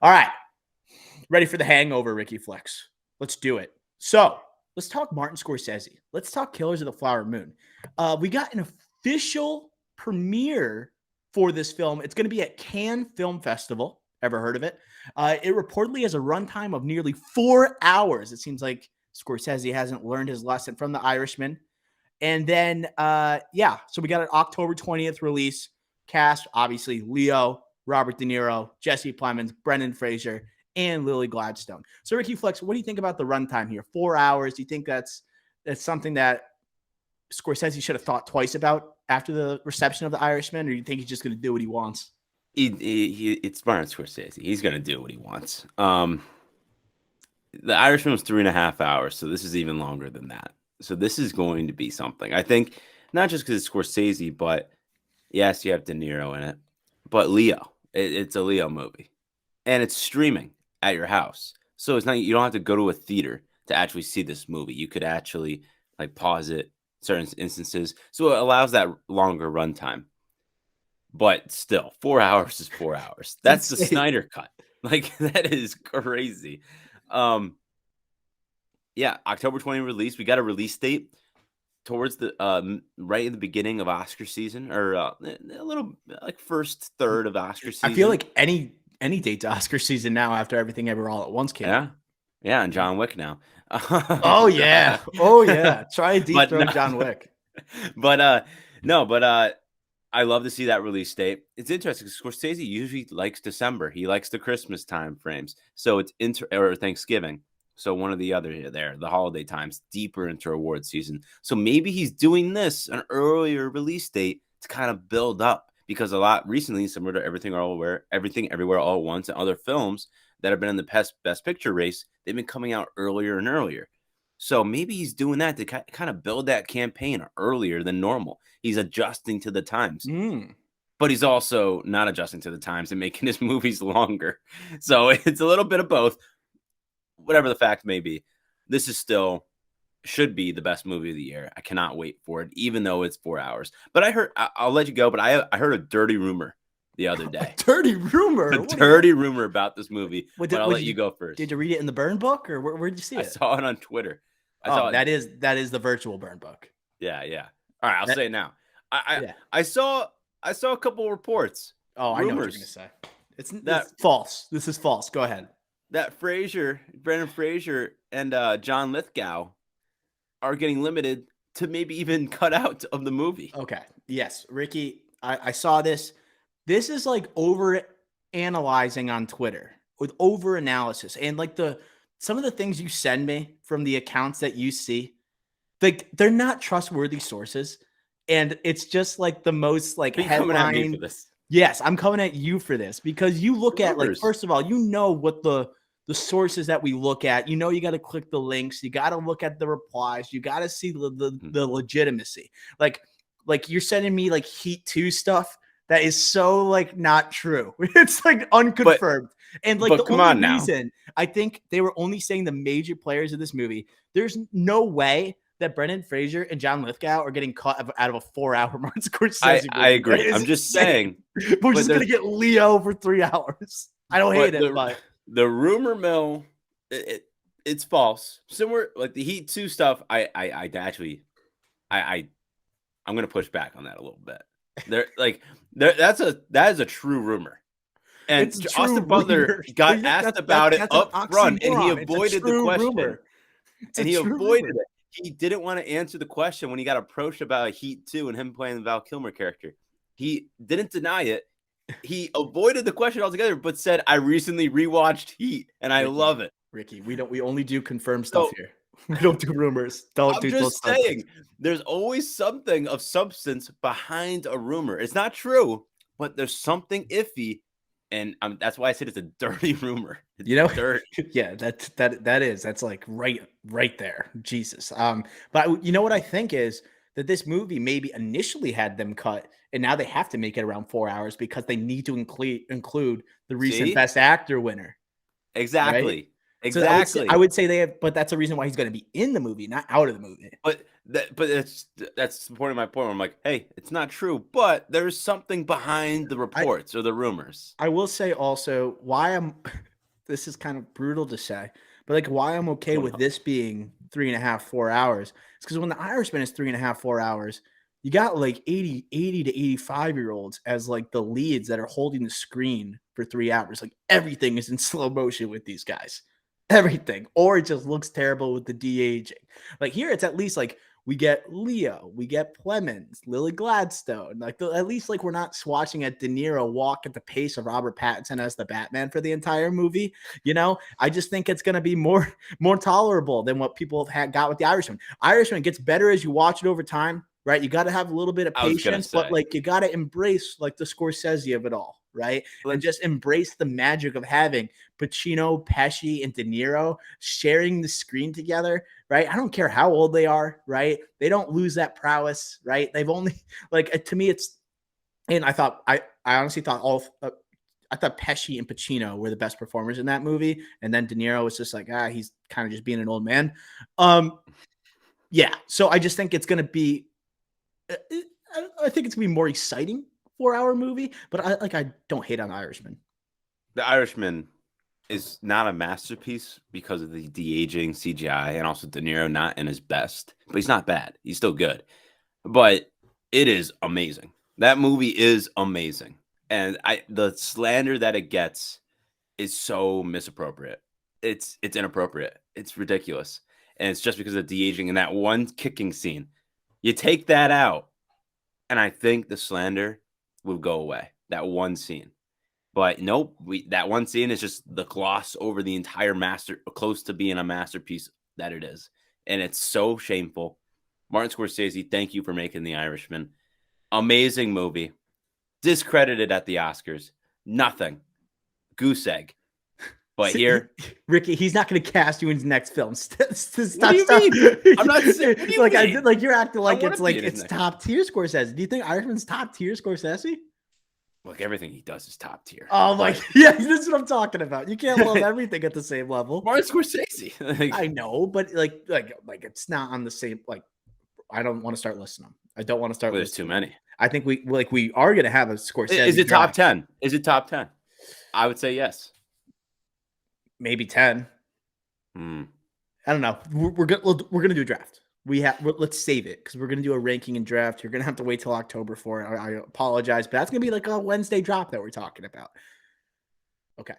All right. Ready for the hangover, Ricky Flex. Let's do it. So let's talk Martin Scorsese. Let's talk Killers of the Flower Moon. We got an official premiere for this film. It's going to be at Cannes Film Festival. Ever heard of it? It reportedly has a runtime of nearly 4 hours. It seems like Scorsese hasn't learned his lesson from The Irishman. And then, so we got an October 20th release. Cast, obviously, Leo, Robert De Niro, Jesse Plemons, Brendan Fraser, and Lily Gladstone. So, Ricky Flex, what do you think about the runtime here? 4 hours. Do you think that's something that Scorsese should have thought twice about after the reception of The Irishman, or do you think he's just going to do what he wants? It's Martin Scorsese. He's going to do what he wants. The Irishman was 3.5 hours, so this is even longer than that. So this is going to be something. I think not just because it's Scorsese, but yes, you have De Niro in it, but Leo. It's a Leo movie, and it's streaming at your house. So it's not, you don't have to go to a theater to actually see this movie. You could actually like pause it certain instances. So it allows that longer runtime. But still, 4 hours is 4 hours. That's the Snyder cut. Like, that is crazy. Yeah, October 20 release. We got a release date towards the right in the beginning of Oscar season, or a little like first third of Oscar season. I feel like any date's Oscar season now after Everything Ever All at Once came out. Yeah, and John Wick now. Oh yeah. Try and dethrone John Wick. But I love to see that release date. It's interesting because Scorsese usually likes December. He likes the Christmas time frames. So it's or Thanksgiving. So one or the other there, the holiday times, deeper into award season. So maybe he's doing this an earlier release date to kind of build up, because a lot recently, similar to Everything Everywhere All at Once and other films that have been in the best picture race, they've been coming out earlier and earlier. So maybe he's doing that to kind of build that campaign earlier than normal. He's adjusting to the times. But he's also not adjusting to the times and making his movies longer. So it's a little bit of both. Whatever the fact may be, this is still should be the best movie of the year. I cannot wait for it, even though it's 4 hours. But I'll let you go, but I heard a dirty rumor the other day. A dirty rumor? A dirty rumor about this movie. But I'll let you go first. Did you read it in the Burn Book, or where did you see it? I saw it on Twitter. That is the virtual Burn Book. Yeah. All right, I'll say it now. I saw a couple reports. Oh, rumors. I know what you're going to say. It's false. This is false. Go ahead. That Brendan Fraser, and John Lithgow are getting limited to maybe even cut out of the movie. Okay. Yes, Ricky, I saw this. This is like over analyzing on Twitter with over analysis, and like some of the things you send me from the accounts that you see, like they're not trustworthy sources, and it's just like the most like headline. Coming at me for this. Yes, I'm coming at you for this, because you look at, like, first of all, you know what the sources that we look at. You know, you got to click the links. You got to look at the replies. You got to see the legitimacy. Like you're sending me like Heat 2 stuff that is so like not true. It's like unconfirmed. And like the only reason I think they were only saying the major players of this movie, there's no way that Brendan Fraser and John Lithgow are getting cut out of a 4-hour Martin Scorsese movie. I agree. I'm just saying. We're just going to get Leo for 3 hours. I don't hate it, but the rumor mill, it's false. Similar, like the Heat 2 stuff, I'm going to push back on that a little bit. That is a true rumor. And Austin Butler got asked about it up front, and he avoided the question. And he avoided it. He didn't want to answer the question when he got approached about Heat 2 and him playing the Val Kilmer character. He didn't deny it. He avoided the question altogether, but said, "I recently rewatched Heat, and I love it." Ricky, we only do confirmed stuff here. We don't do rumors. I'm just saying, there's always something of substance behind a rumor. It's not true, but there's something iffy. And that's why I said it's a dirty rumor. It's dirty. Yeah, that's like right there. Jesus. But you know what I think is that this movie maybe initially had them cut, and now they have to make it around 4 hours because they need to include the recent Best Actor winner. Exactly. Right? Exactly. So I would say they have, but that's a reason why he's going to be in the movie, not out of the movie. But that's supporting my point. Where I'm like, hey, it's not true, but there's something behind the reports or the rumors. I will say also why this is kind of brutal to say, but like why I'm okay Oh, with no. this being 3.5, 4 hours. It's because when The Irishman is 3.5, 4 hours, you got like 80 to 85-year-olds as like the leads that are holding the screen for 3 hours. Like everything is in slow motion with these guys. Everything. Or it just looks terrible with the de-aging. Like here, it's at least like we get Leo, we get Plemons, Lily Gladstone. Like at least like we're not watching at De Niro walk at the pace of Robert Pattinson as the Batman for the entire movie. You know, I just think it's gonna be more tolerable than what people have got with the Irishman. Irishman gets better as you watch it over time, right? You got to have a little bit of I was gonna patience, but say, like you got to embrace like the Scorsese of it all, right? And like, just embrace the magic of having Pacino, Pesci, and De Niro sharing the screen together, right? I don't care how old they are, right? They don't lose that prowess, right? They've only like to me, it's and I honestly thought I thought Pesci and Pacino were the best performers in that movie, and then De Niro was just like he's kind of just being an old man. Yeah, so I just think it's gonna be. I think it's gonna be more exciting 4 hour movie, but I don't hate on Irishman. The Irishman is not a masterpiece because of the de-aging CGI and also De Niro not in his best, but he's not bad. He's still good. But it is amazing. That movie is amazing. And the slander that it gets is so misappropriate. It's inappropriate. It's ridiculous. And it's just because of de-aging and that one kicking scene. You take that out, and I think the slander would go away. That one scene. But nope, that one scene is just the gloss over the entire close to being a masterpiece that it is. And it's so shameful. Martin Scorsese, thank you for making The Irishman. Amazing movie. Discredited at the Oscars. Nothing. Goose egg. But here, Ricky, he's not going to cast you in his next film. What do you mean? I'm not saying. What do you like mean? like you're acting like wanna be in his it's next- top tier Scorsese. Do you think Irishman's top tier Scorsese? Look, everything he does is top tier. Oh my, But yeah, this is what I'm talking about. You can't love everything at the same level. Martin Scorsese. Like, I know, but like it's not on the same. Like, I don't want to start listing them. I don't want to start. there's too listing them. many. I think we are going to have a Scorsese. Is it top draft. 10? Is it top 10? I would say yes. Maybe 10. Hmm. I don't know. We're gonna do a draft. Let's save it because we're gonna do a ranking and draft. You're gonna have to wait till October for it. I apologize, but that's gonna be like a Wednesday drop that we're talking about. Okay.